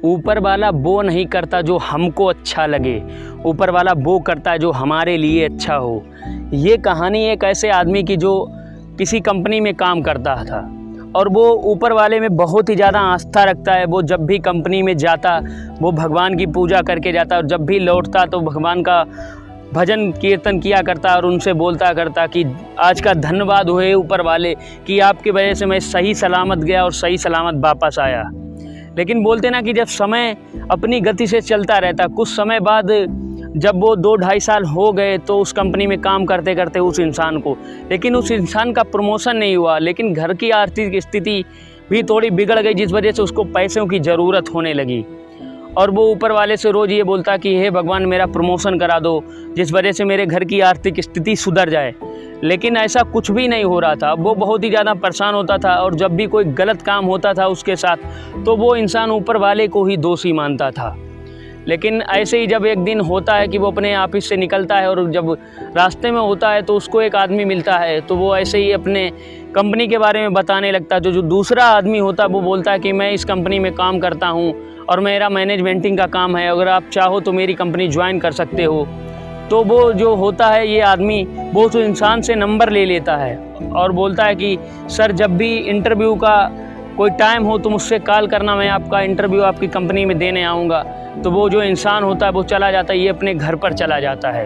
ऊपर वाला वो नहीं करता जो हमको अच्छा लगे, ऊपर वाला वो करता है जो हमारे लिए अच्छा हो। ये कहानी एक ऐसे आदमी की जो किसी कंपनी में काम करता था और वो ऊपर वाले में बहुत ही ज़्यादा आस्था रखता है। वो जब भी कंपनी में जाता वो भगवान की पूजा करके जाता और जब भी लौटता तो भगवान का भजन कीर्तन किया करता और उनसे बोलता करता कि आज का धन्यवाद हुए ऊपर वाले कि आपकी वजह से मैं सही सलामत गया और सही सलामत वापस आया। लेकिन बोलते ना कि जब समय अपनी गति से चलता रहता, कुछ समय बाद जब वो 2-2.5 साल हो गए तो उस कंपनी में काम करते करते उस इंसान को, लेकिन उस इंसान का प्रमोशन नहीं हुआ, लेकिन घर की आर्थिक स्थिति भी थोड़ी बिगड़ गई जिस वजह से उसको पैसों की ज़रूरत होने लगी। और वो ऊपर वाले से रोज़ ये बोलता कि हे भगवान मेरा प्रमोशन करा दो जिस वजह से मेरे घर की आर्थिक स्थिति सुधर जाए। लेकिन ऐसा कुछ भी नहीं हो रहा था। वो बहुत ही ज़्यादा परेशान होता था और जब भी कोई गलत काम होता था उसके साथ तो वो इंसान ऊपर वाले को ही दोषी मानता था। लेकिन ऐसे ही जब एक दिन होता है कि वो अपने ऑफिस से निकलता है और जब रास्ते में होता है तो उसको एक आदमी मिलता है, तो वो ऐसे ही अपने कंपनी के बारे में बताने लगता है। जो दूसरा आदमी होता है वो बोलता है कि मैं इस कंपनी में काम करता हूँ और मेरा मैनेजमेंटिंग का काम है, अगर आप चाहो तो मेरी कंपनी ज्वाइन कर सकते हो। तो वो जो होता है ये आदमी वो उस इंसान से नंबर ले लेता है और बोलता है कि सर जब भी इंटरव्यू का कोई टाइम हो तो मुझसे कॉल करना, मैं आपका इंटरव्यू आपकी कंपनी में देने आऊँगा। तो वो जो इंसान होता है वो चला जाता है, ये अपने घर पर चला जाता है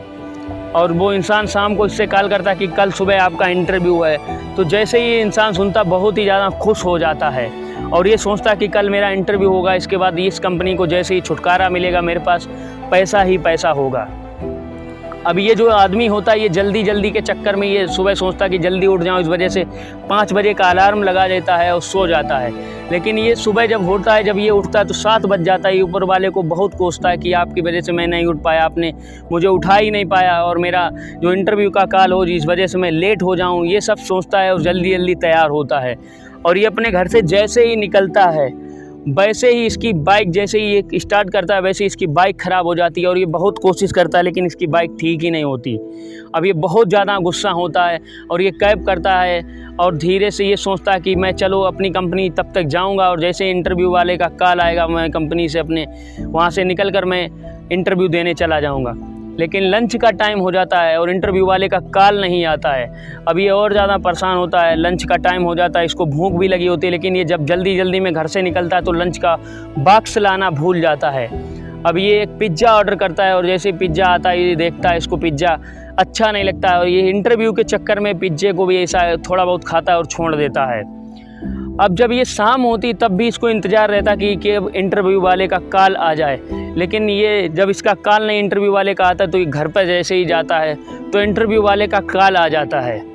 और वो इंसान शाम को इससे कॉल करता है कि कल सुबह आपका इंटरव्यू है। तो जैसे ही इंसान सुनता बहुत ही ज़्यादा खुश हो जाता है और ये सोचता कि कल मेरा इंटरव्यू होगा, इसके बाद इस कंपनी को जैसे ही छुटकारा मिलेगा मेरे पास पैसा ही पैसा होगा। अब ये जो आदमी होता है ये जल्दी जल्दी के चक्कर में ये सुबह सोचता कि जल्दी उठ जाऊँ, इस वजह से 5 बजे का अलार्म लगा देता है और सो जाता है। लेकिन ये सुबह जब होता है, जब ये उठता है तो 7 बज जाता है। ये ऊपर वाले को बहुत कोसता है कि आपकी वजह से मैं नहीं उठ पाया, आपने मुझे उठा ही नहीं पाया और मेरा जो इंटरव्यू का कॉल हो इस वजह से मैं लेट हो जाऊँ, ये सब सोचता है और जल्दी जल्दी तैयार होता है। और ये अपने घर से जैसे ही निकलता है वैसे ही इसकी बाइक, जैसे ही ये स्टार्ट करता है वैसे ही इसकी बाइक ख़राब हो जाती है और ये बहुत कोशिश करता है लेकिन इसकी बाइक ठीक ही नहीं होती। अब ये बहुत ज़्यादा गुस्सा होता है और ये कैब करता है और धीरे से ये सोचता है कि मैं चलो अपनी कंपनी तब तक जाऊंगा और जैसे इंटरव्यू वाले का कॉल आएगा मैं कंपनी से अपने वहाँ से निकल कर मैं इंटरव्यू देने चला जाऊँगा। लेकिन लंच का टाइम हो जाता है और इंटरव्यू वाले का कॉल नहीं आता है। अब ये और ज़्यादा परेशान होता है, लंच का टाइम हो जाता है, इसको भूख भी लगी होती है, लेकिन ये जब जल्दी जल्दी में घर से निकलता है तो लंच का बॉक्स लाना भूल जाता है। अब ये एक पिज़्ज़ा ऑर्डर करता है और जैसे पिज़्ज़ा आता है ये देखता है इसको पिज़्ज़ा अच्छा नहीं लगता है और ये इंटरव्यू के चक्कर में पिज़्ज़े को भी ऐसा थोड़ा बहुत खाता है और छोड़ देता है। अब जब ये शाम होती तब भी इसको इंतज़ार रहता कि इंटरव्यू वाले का कॉल आ जाए, लेकिन ये जब इसका कॉल नहीं इंटरव्यू वाले का आता तो ये घर पर जैसे ही जाता है तो इंटरव्यू वाले का कॉल आ जाता है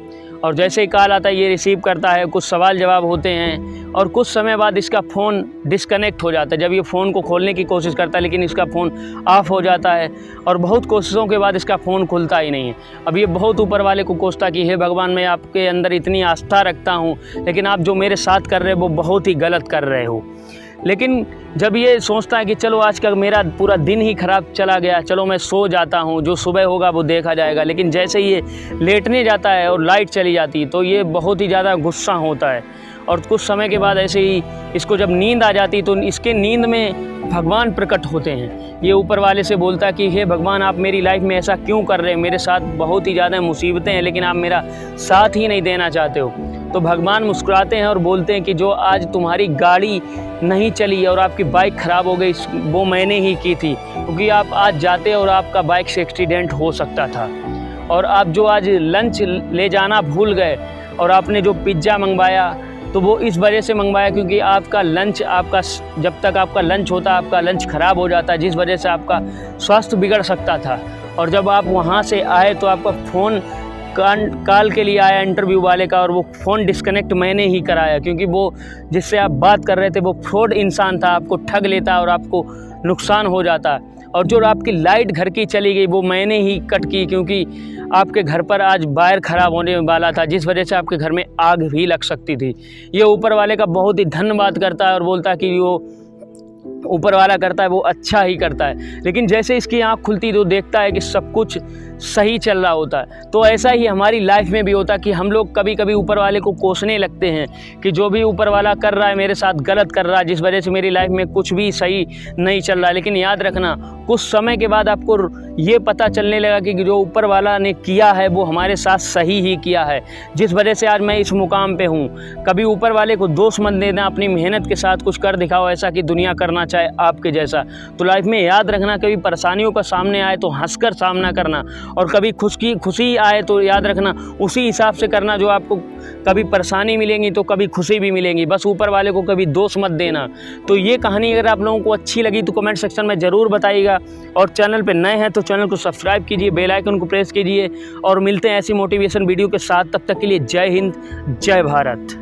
और जैसे ही कॉल आता है ये रिसीव करता है, कुछ सवाल जवाब होते हैं और कुछ समय बाद इसका फ़ोन डिस्कनेक्ट हो जाता है। जब ये फ़ोन को खोलने की कोशिश करता है लेकिन इसका फ़ोन ऑफ हो जाता है और बहुत कोशिशों के बाद इसका फ़ोन खुलता ही नहीं है। अब ये बहुत ऊपर वाले को कोसता कि हे भगवान मैं आपके अंदर इतनी आस्था रखता हूँ लेकिन आप जो मेरे साथ कर रहे हो वो बहुत ही गलत कर रहे हो। लेकिन जब ये सोचता है कि चलो आज का मेरा पूरा दिन ही ख़राब चला गया, चलो मैं सो जाता हूँ, जो सुबह होगा वो देखा जाएगा, लेकिन जैसे ये लेटने जाता है और लाइट चली जाती है तो ये बहुत ही ज़्यादा गुस्सा होता है और कुछ समय के बाद ऐसे ही इसको जब नींद आ जाती तो इसके नींद में भगवान प्रकट होते हैं। ये ऊपर वाले से बोलता है कि हे भगवान आप मेरी लाइफ में ऐसा क्यों कर रहे हैं, मेरे साथ बहुत ही ज़्यादा मुसीबतें हैं लेकिन आप मेरा साथ ही नहीं देना चाहते हो। तो भगवान मुस्कुराते हैं और बोलते हैं कि जो आज तुम्हारी गाड़ी नहीं चली और आपकी बाइक ख़राब हो गई वो मैंने ही की थी, क्योंकि आप आज जाते और आपका बाइक से एक्सीडेंट हो सकता था। और आप जो आज लंच ले जाना भूल गए और आपने जो पिज़्ज़ा मंगवाया तो वो इस वजह से मंगवाया क्योंकि आपका लंच जब तक आपका लंच होता आपका लंच ख़राब हो जाता है जिस वजह से आपका स्वास्थ्य बिगड़ सकता था। और जब आप वहाँ से आए तो आपका फ़ोन कॉल के लिए आया इंटरव्यू वाले का और वो फ़ोन डिस्कनेक्ट मैंने ही कराया क्योंकि वो जिससे आप बात कर रहे थे वो फ्रॉड इंसान था, आपको ठग लेता और आपको नुकसान हो जाता। और जो आपकी लाइट घर की चली गई वो मैंने ही कट की क्योंकि आपके घर पर आज वायर ख़राब होने वाला था जिस वजह से आपके घर में आग भी लग सकती थी। ये ऊपर वाले का बहुत ही धन्यवाद करता है और बोलता है कि वो ऊपर वाला करता है वो अच्छा ही करता है। लेकिन जैसे इसकी आँख खुलती तो देखता है कि सब कुछ सही चल रहा होता है। तो ऐसा ही हमारी लाइफ में भी होता है कि हम लोग कभी कभी ऊपर वाले को कोसने लगते हैं कि जो भी ऊपर वाला कर रहा है मेरे साथ गलत कर रहा है, जिस वजह से मेरी लाइफ में कुछ भी सही नहीं चल रहा है। लेकिन याद रखना, कुछ समय के बाद आपको ये पता चलने लगा कि जो ऊपर वाला ने किया है वो हमारे साथ सही ही किया है, जिस वजह से आज मैं इस मुकाम पे हूँ। कभी ऊपर वाले को दोष मत देना, अपनी मेहनत के साथ कुछ कर दिखाओ ऐसा कि दुनिया करना चाहे आपके जैसा। तो लाइफ में याद रखना, कभी परेशानियों का सामने आए तो हंसकर सामना करना, और कभी खुशी आए तो याद रखना उसी हिसाब से करना। जो आपको कभी परेशानी मिलेंगी तो कभी खुशी भी मिलेंगी, बस ऊपर वाले को कभी दोष मत देना। तो ये कहानी अगर आप लोगों को अच्छी लगी तो कमेंट सेक्शन में ज़रूर बताइएगा, और चैनल पे नए हैं तो चैनल को सब्सक्राइब कीजिए, बेल आइकन को प्रेस कीजिए, और मिलते हैं ऐसी मोटिवेशन वीडियो के साथ। तब तक के लिए जय हिंद, जय भारत।